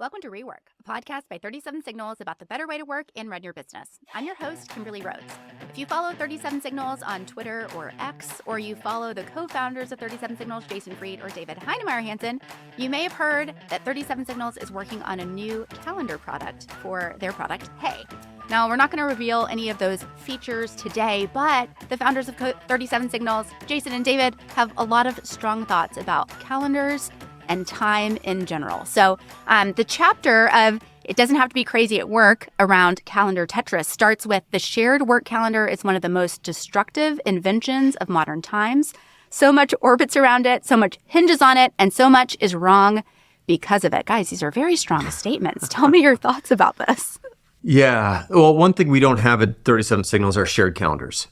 Welcome to Rework, a podcast by 37 Signals about the better way to work and run your business. I'm your host, Kimberly Rhodes. If you follow 37 Signals on Twitter or X, or you follow the co-founders of 37 Signals, Jason Fried or David Heinemeier Hansson, you may have heard that 37 Signals is working on a new calendar product for their product, Hey. Now, we're not going to reveal any of those features today, but the founders of 37 Signals, Jason and David, have a lot of strong thoughts about calendars and time in general. So the chapter of It Doesn't Have to Be Crazy at Work around calendar Tetris starts with the shared work calendar is one of the most destructive inventions of modern times. So much orbits around it, so much hinges on it, and so much is wrong because of it. Guys, these are very strong statements. Tell me your thoughts about this. Yeah. Well, one thing we don't have at 37 Signals are shared calendars.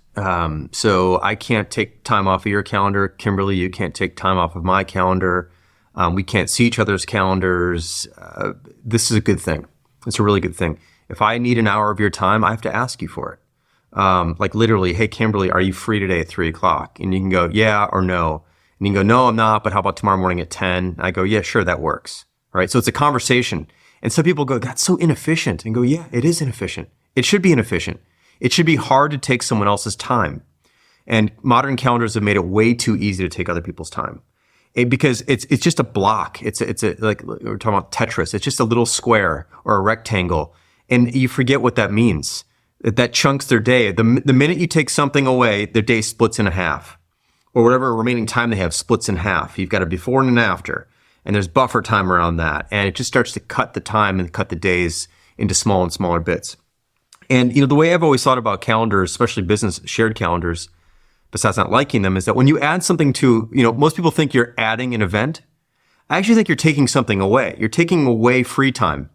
So I can't take time off of your calendar. Kimberly, you can't take time off of my calendar. We can't see each other's calendars. This is a good thing. It's a really good thing. If I need an hour of your time, I have to ask you for it. Like literally, hey, Kimberly, are you free today at 3:00? And you can go, yeah or no. And you can go, no, I'm not, but how about tomorrow morning at 10? I go, yeah, sure, that works. Right? So it's a conversation. And some people go, that's so inefficient. And go, yeah, it is inefficient. It should be inefficient. It should be hard to take someone else's time. And modern calendars have made it way too easy to take other people's time. Because it's just a block. It's like we're talking about Tetris. It's just a little square or a rectangle, and you forget what that means. That chunks their day. The minute you take something away, their day splits in half, or whatever remaining time they have splits in half. You've got a before and an after, and there's buffer time around that, and it just starts to cut the time and cut the days into smaller and smaller bits. And the way I've always thought about calendars, especially business shared calendars, besides not liking them, is that when you add something to, most people think you're adding an event. I actually think you're taking something away. You're taking away free time.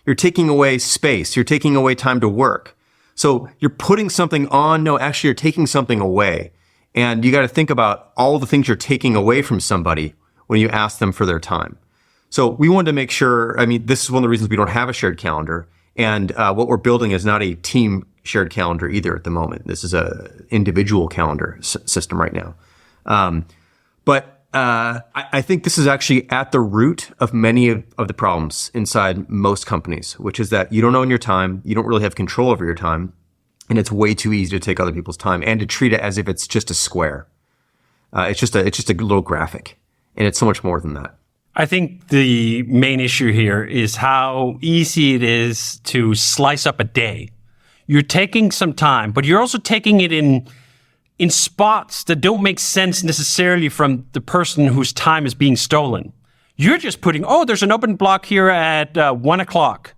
You're taking away space. You're taking away time to work. So you're putting something on. No, actually, you're taking something away. And you got to think about all the things you're taking away from somebody when you ask them for their time. So we wanted to make sure, this is one of the reasons we don't have a shared calendar. And what we're building is not a team shared calendar either at the moment. This is a individual calendar system right now. But I think this is actually at the root of many of the problems inside most companies, which is that you don't own your time, you don't really have control over your time, and it's way too easy to take other people's time and to treat it as if it's just a square. It's just a little graphic, and it's so much more than that. I think the main issue here is how easy it is to slice up a day. You're taking some time, but you're also taking it in spots that don't make sense necessarily from the person whose time is being stolen. You're just putting, there's an open block here at 1:00.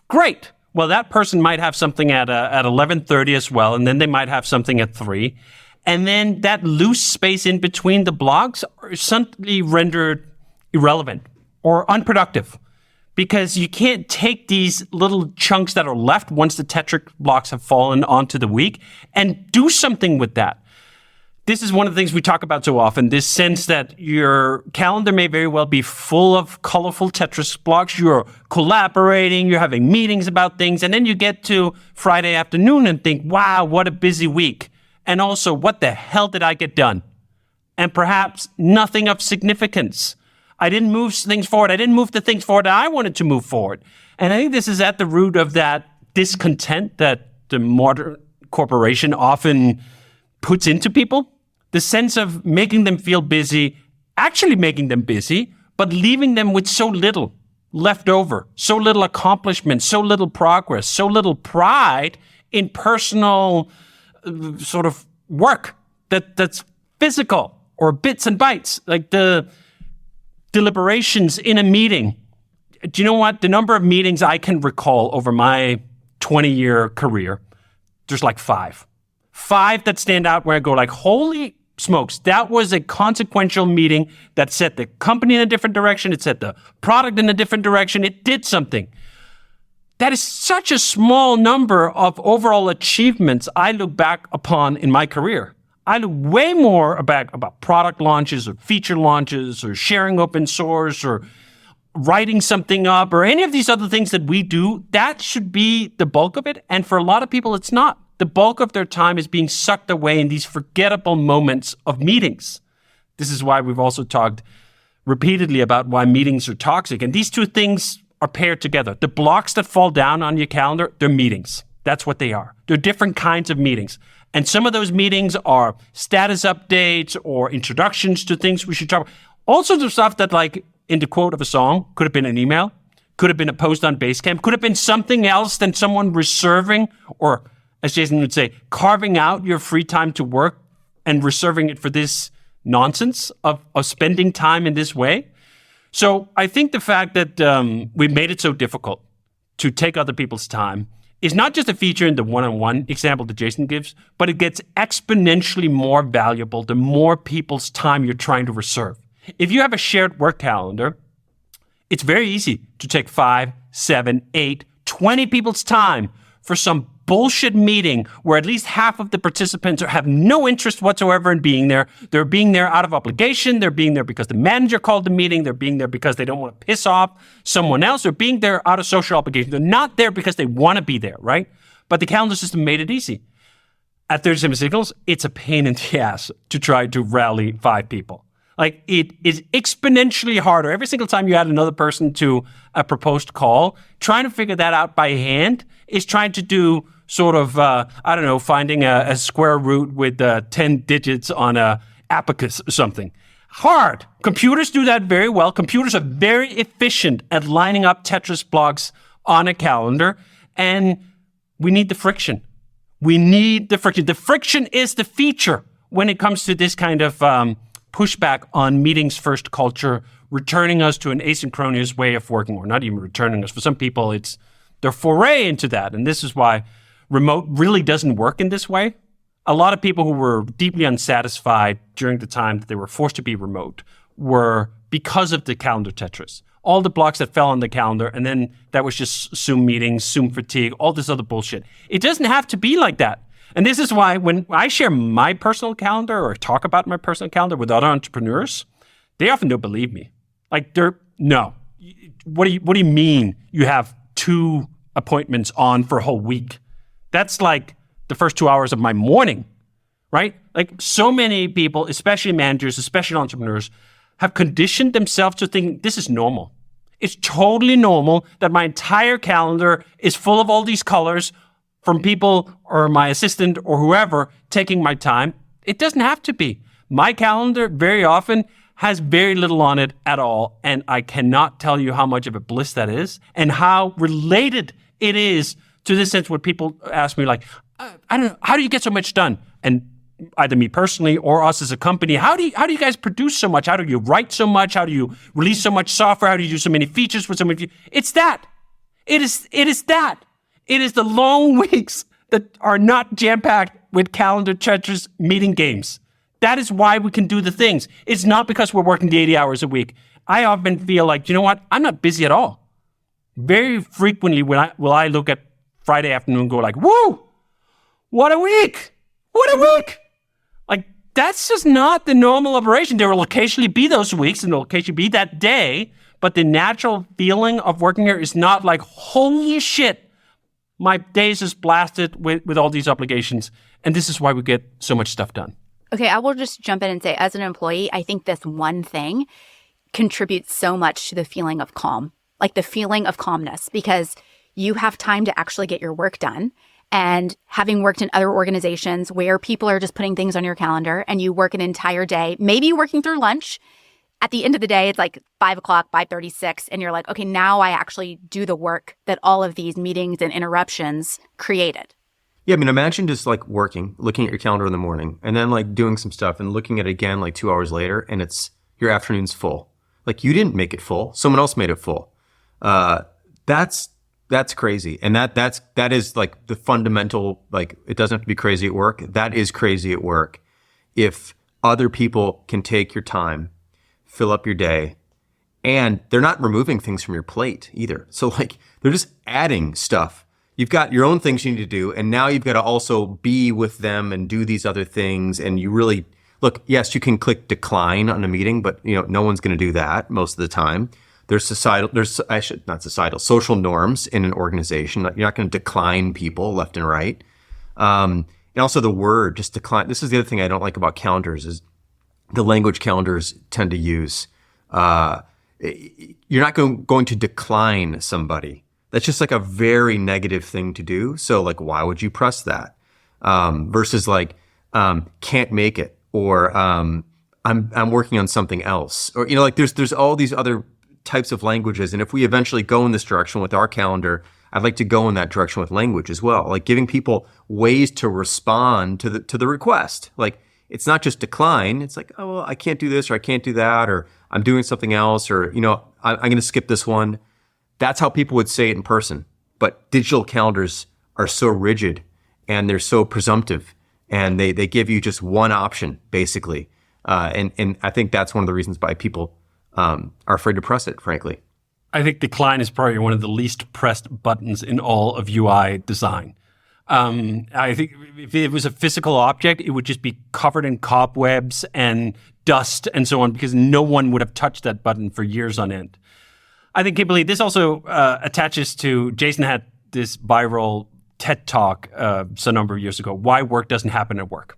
Great. Well, that person might have something at 11:30 as well, and then they might have something at 3. And then that loose space in between the blocks is suddenly rendered irrelevant or unproductive. Because you can't take these little chunks that are left once the Tetris blocks have fallen onto the week and do something with that. This is one of the things we talk about so often, this sense that your calendar may very well be full of colorful Tetris blocks. You're collaborating, you're having meetings about things, and then you get to Friday afternoon and think, wow, what a busy week. And also, what the hell did I get done? And perhaps nothing of significance. I didn't move things forward. I didn't move the things forward that I wanted to move forward. And I think this is at the root of that discontent that the modern corporation often puts into people. The sense of making them feel busy, actually making them busy, but leaving them with so little left over, so little accomplishment, so little progress, so little pride in personal sort of work that's physical or bits and bytes, like the deliberations in a meeting. Do you know what? The number of meetings I can recall over my 20-year career, there's like 5. 5 that stand out where I go like, holy smokes, that was a consequential meeting that set the company in a different direction. It set the product in a different direction. It did something. That is such a small number of overall achievements I look back upon in my career. I look way more about product launches or feature launches or sharing open source or writing something up or any of these other things that we do. That should be the bulk of it. And for a lot of people, it's not. The bulk of their time is being sucked away in these forgettable moments of meetings. This is why we've also talked repeatedly about why meetings are toxic. And these two things are paired together. The blocks that fall down on your calendar, they're meetings. That's what they are. They're different kinds of meetings. And some of those meetings are status updates or introductions to things we should talk about. All sorts of stuff that, like in the quote of a song, could have been an email, could have been a post on Basecamp, could have been something else than someone reserving, or as Jason would say, carving out your free time to work and reserving it for this nonsense of spending time in this way. So I think the fact that we made it so difficult to take other people's time is not just a feature in the one-on-one example that Jason gives, but it gets exponentially more valuable the more people's time you're trying to reserve. If you have a shared work calendar, it's very easy to take 5, 7, 8, 20 people's time for some bullshit meeting where at least half of the participants have no interest whatsoever in being there. They're being there out of obligation. They're being there because the manager called the meeting. They're being there because they don't want to piss off someone else. They're being there out of social obligation. They're not there because they want to be there, right? But the calendar system made it easy. At 37 Signals, it's a pain in the ass to try to rally 5 people. Like, it is exponentially harder. Every single time you add another person to a proposed call, trying to figure that out by hand is trying to do sort of, finding a square root with 10 digits on a abacus or something. Hard. Computers do that very well. Computers are very efficient at lining up Tetris blocks on a calendar, and we need the friction. We need the friction. The friction is the feature when it comes to this kind of pushback on meetings first culture, returning us to an asynchronous way of working, or not even returning us. For some people, it's their foray into that. And this is why remote really doesn't work in this way. A lot of people who were deeply unsatisfied during the time that they were forced to be remote were because of the calendar Tetris. All the blocks that fell on the calendar, and then that was just Zoom meetings, Zoom fatigue, all this other bullshit. It doesn't have to be like that. And this is why when I share my personal calendar or talk about my personal calendar with other entrepreneurs, they often don't believe me. Like, no. What do you mean you have 2 appointments on for a whole week? That's like the first 2 hours of my morning, right? Like, so many people, especially managers, especially entrepreneurs, have conditioned themselves to think this is normal. It's totally normal that my entire calendar is full of all these colors from people or my assistant or whoever taking my time. It doesn't have to be. My calendar very often has very little on it at all, and I cannot tell you how much of a bliss that is and how related it is to this sense when people ask me, like, I don't know, how do you get so much done? And either me personally or us as a company, how do you guys produce so much? How do you write so much? How do you release so much software? How do you do so many features with so many? It's that. It is that. It is the long weeks that are not jam-packed with calendar Tetris meeting games. That is why we can do the things. It's not because we're working the 80 hours a week. I often feel like, you know what? I'm not busy at all. Very frequently will I look at Friday afternoon and go like, woo, what a week. What a week. Like, that's just not the normal operation. There will occasionally be those weeks and there will occasionally be that day, but the natural feeling of working here is not like, holy shit, my days is blasted with all these obligations. And this is why we get so much stuff done. Okay, I will just jump in and say, as an employee, I think this one thing contributes so much to the feeling of calm, like the feeling of calmness, because you have time to actually get your work done. And having worked in other organizations where people are just putting things on your calendar and you work an entire day, maybe working through lunch, at the end of the day, it's like 5 o'clock, 5:36, and you're like, okay, now I actually do the work that all of these meetings and interruptions created. Yeah, I mean, imagine just like working, looking at your calendar in the morning, and then like doing some stuff and looking at it again like 2 hours later, and it's your afternoon's full. Like, you didn't make it full; someone else made it full. That's crazy, and that is like the fundamental. Like, it doesn't have to be crazy at work. That is crazy at work. If other people can take your time, fill up your day, and they're not removing things from your plate either. So like, they're just adding stuff. You've got your own things you need to do, and now you've got to also be with them and do these other things. And you really look, yes, you can click decline on a meeting, but no one's going to do that most of the time. There's social norms in an organization. You're not going to decline people left and right. And also the word, just decline. This is the other thing I don't like about calendars is the language calendars tend to use. you're not going to decline somebody. That's just like a very negative thing to do. So like, why would you press that? Versus like, can't make it, or I'm working on something else, or like there's all these other types of languages. And if we eventually go in this direction with our calendar, I'd like to go in that direction with language as well, like giving people ways to respond to the request. Like it's not just decline. It's like, oh, well, I can't do this, or I can't do that, or I'm doing something else, or I'm going to skip this one. That's how people would say it in person. But digital calendars are so rigid and they're so presumptive, and they give you just one option basically. And I think that's one of the reasons why people are afraid to press it, frankly. I think decline is probably one of the least pressed buttons in all of UI design. I think if it was a physical object, it would just be covered in cobwebs and dust and so on, because no one would have touched that button for years on end. I think, Kimberly, this also attaches to, Jason had this viral TED Talk a number of years ago, why work doesn't happen at work.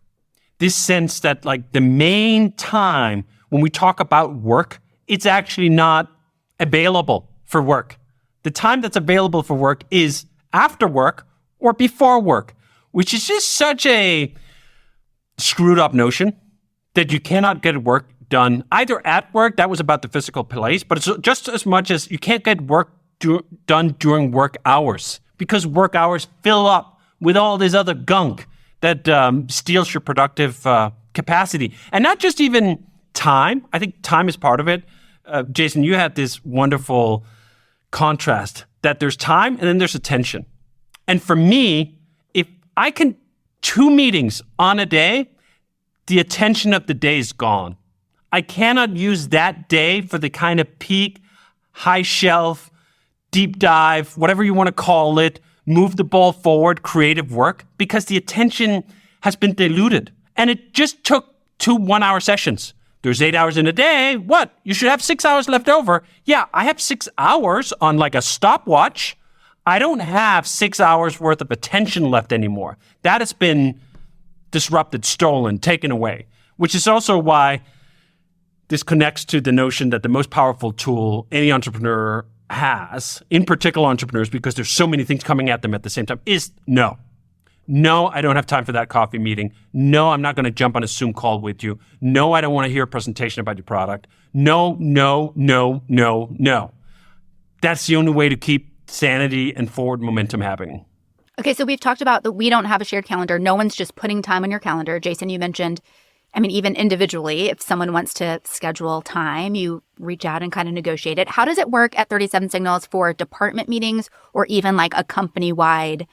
This sense that like the main time when we talk about work, it's actually not available for work. The time that's available for work is after work or before work, which is just such a screwed up notion that you cannot get work done either at work, that was about the physical place, but it's just as much as you can't get work done during work hours, because work hours fill up with all this other gunk that steals your productive capacity. And not just even time. I think time is part of it. Jason, you had this wonderful contrast that there's time and then there's attention. And for me, if I can 2 meetings on a day, the attention of the day is gone. I cannot use that day for the kind of peak, high shelf, deep dive, whatever you want to call it, move the ball forward, creative work, because the attention has been diluted. And it just took 2 one-hour sessions. There's 8 hours in a day. What? You should have 6 hours left over. Yeah, I have 6 hours on like a stopwatch. I don't have 6 hours worth of attention left anymore. That has been disrupted, stolen, taken away, which is also why this connects to the notion that the most powerful tool any entrepreneur has, in particular entrepreneurs, because there's so many things coming at them at the same time, is no. No, I don't have time for that coffee meeting. No, I'm not going to jump on a Zoom call with you. No, I don't want to hear a presentation about your product. No, no, no, no, no. That's the only way to keep sanity and forward momentum happening. Okay, so we've talked about that we don't have a shared calendar. No one's just putting time on your calendar. Jason, you mentioned, even individually, if someone wants to schedule time, you reach out and kind of negotiate it. How does it work at 37 Signals for department meetings, or even like a company-wide,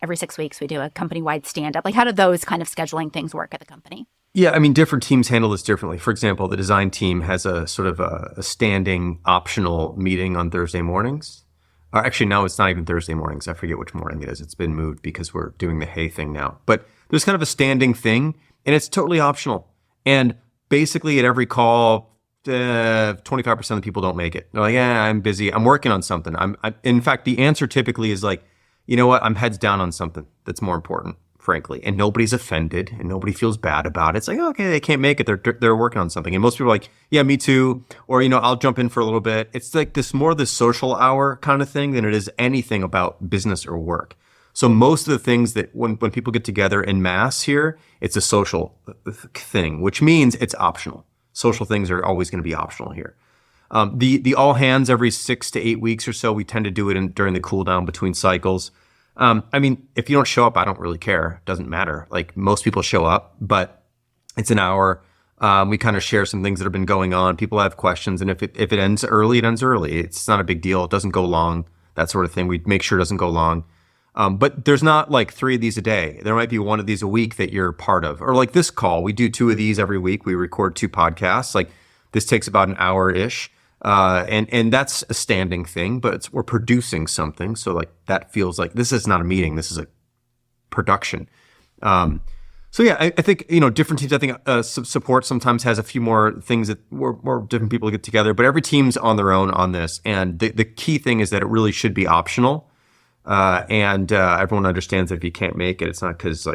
every 6 weeks we do a company-wide stand-up? Like, how do those kind of scheduling things work at the company? Yeah, different teams handle this differently. For example, the design team has a sort of a standing optional meeting on Thursday mornings. Or actually, now it's not even Thursday mornings. I forget which morning it is. It's been moved because we're doing the hay thing now. But there's kind of a standing thing, and it's totally optional. And basically at every call, 25% of the people don't make it. They're like, yeah, I'm busy. I'm working on something. In fact, the answer typically is like, you know what? I'm heads down on something that's more important, frankly. And nobody's offended and nobody feels bad about it. It's like, okay, they can't make it. They're working on something. And most people are like, yeah, me too. Or, I'll jump in for a little bit. It's like this social hour kind of thing than it is anything about business or work. So most of the things that when people get together in mass here, it's a social thing, which means it's optional. Social things are always going to be optional here. The all hands every 6 to 8 weeks or so, we tend to do it during the cool down between cycles. If you don't show up, I don't really care. It doesn't matter. Like, most people show up, but it's an hour. We kind of share some things that have been going on. People have questions, and if it ends early, it ends early. It's not a big deal. It doesn't go long, that sort of thing. We make sure it doesn't go long. But there's not like 3 of these a day. There might be 1 of these a week that you're part of. Or like this call, we do 2 of these every week. We record 2 podcasts. Like, this takes about an hour-ish. And that's a standing thing, but we're producing something. So like, that feels like this is not a meeting. This is a production. So yeah, I think, different teams, I think support sometimes has a few more things that more different people get together, but every team's on their own on this. And the key thing is that it really should be optional. And everyone understands that if you can't make it, it's not because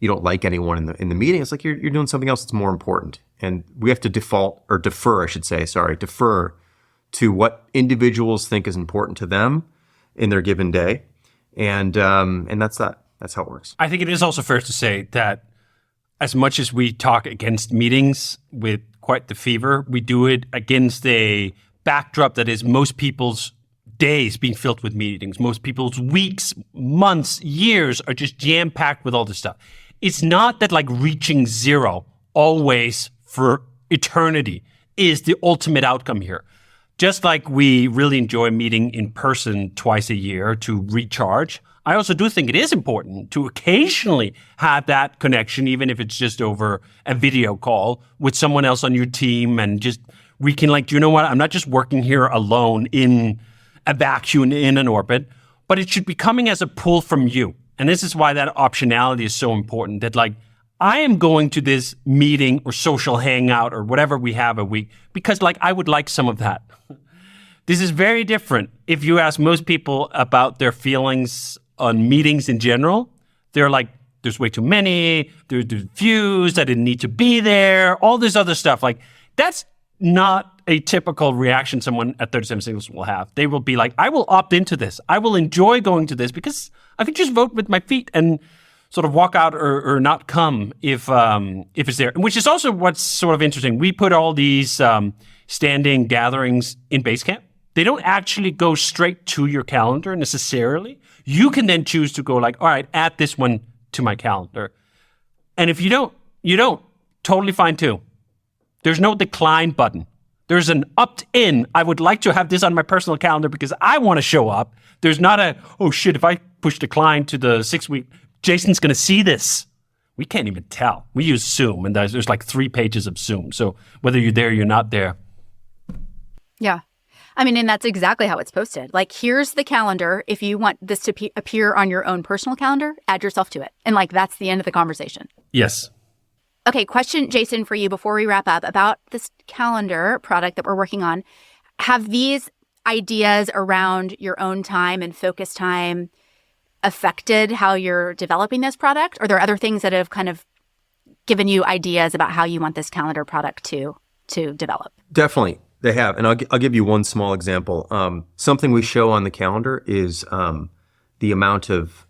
you don't like anyone in the meeting. It's like you're doing something else that's more important. And we have to defer to what individuals think is important to them in their given day. And that's that. That's how it works. I think it is also fair to say that as much as we talk against meetings with quite the fever, we do it against a backdrop that is most people's days being filled with meetings. Most people's weeks, months, years are just jam-packed with all this stuff. It's not that like reaching zero always for eternity is the ultimate outcome here. Just like we really enjoy meeting in person twice a year to recharge, I also do think it is important to occasionally have that connection, even if it's just over a video call with someone else on your team, and just we can like, do you know what? I'm not just working here alone in a vacuum in an orbit, but it should be coming as a pull from you. And this is why that optionality is so important, that like, I am going to this meeting or social hangout or whatever we have a week because like I would like some of that. This is very different. If you ask most people about their feelings on meetings in general, they're like, there's way too many, there's views, I didn't need to be there, all this other stuff. Like, that's not a typical reaction someone at 37 Signals will have. They will be like, I will opt into this. I will enjoy going to this because I can just vote with my feet and sort of walk out or not come if it's there. Which is also what's sort of interesting. We put all these standing gatherings in Basecamp. They don't actually go straight to your calendar necessarily. You can then choose to go like, all right, add this one to my calendar. And if you don't, totally fine too. There's no decline button. There's an opt-in. I would like to have this on my personal calendar because I want to show up. There's not a, oh shit, if I push decline to the 6 week, Jason's going to see this. We can't even tell. We use Zoom, and there's like 3 pages of Zoom. So whether you're there or you're not there. Yeah. I mean, and that's exactly how it's posted. Like, here's the calendar. If you want this to appear on your own personal calendar, add yourself to it. And like, that's the end of the conversation. Yes. Okay, question, Jason, for you before we wrap up about this calendar product that we're working on. Have these ideas around your own time and focus time affected how you're developing this product? Or are there other things that have kind of given you ideas about how you want this calendar product to develop? Definitely. They have. And I'll give you one small example. Something we show on the calendar is the amount of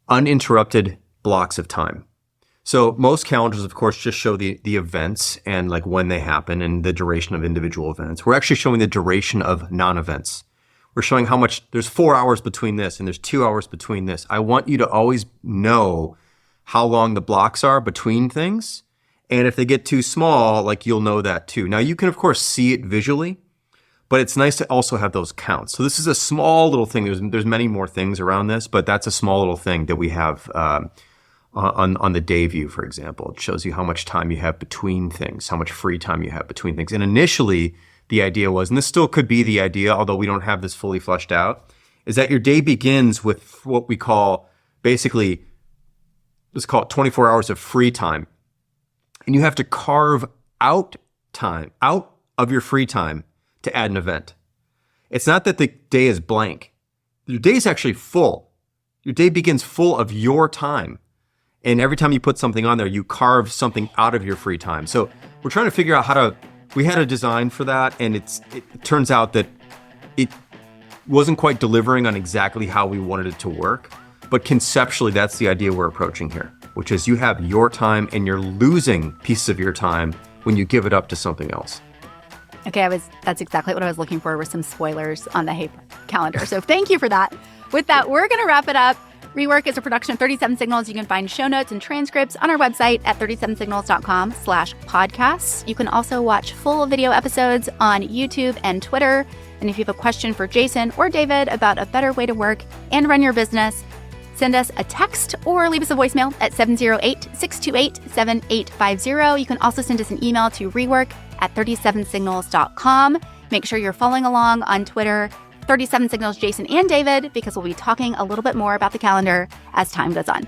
uninterrupted blocks of time. So most calendars, of course, just show the events and like when they happen and the duration of individual events. We're actually showing the duration of non-events. We're showing how much, there's 4 hours between this and there's 2 hours between this. I want you to always know how long the blocks are between things. And if they get too small, like you'll know that too. Now you can, of course, see it visually, but it's nice to also have those counts. So this is a small little thing. There's many more things around this, but that's a small little thing that we have on the day view, for example. It shows you how much time you have between things, how much free time you have between things. And initially, the idea was, and this still could be the idea, although we don't have this fully fleshed out, is that your day begins with what we call basically, let's call it 24 hours of free time. And you have to carve out time, out of your free time to add an event. It's not that the day is blank. Your day is actually full. Your day begins full of your time. And every time you put something on there, you carve something out of your free time. So we're trying to figure out we had a design for that, and it turns out that it wasn't quite delivering on exactly how we wanted it to work. But conceptually, that's the idea we're approaching here, which is you have your time and you're losing pieces of your time when you give it up to something else. Okay, that's exactly what I was looking for, with some spoilers on the calendar. So thank you for that. With that, we're going to wrap it up. Rework is a production of 37 Signals. You can find show notes and transcripts on our website at 37signals.com/podcasts. You can also watch full video episodes on YouTube and Twitter. And if you have a question for Jason or David about a better way to work and run your business, send us a text or leave us a voicemail at 708-628-7850. You can also send us an email to rework@37signals.com. Make sure you're following along on Twitter, 37 Signals Jason and David, because we'll be talking a little bit more about the calendar as time goes on.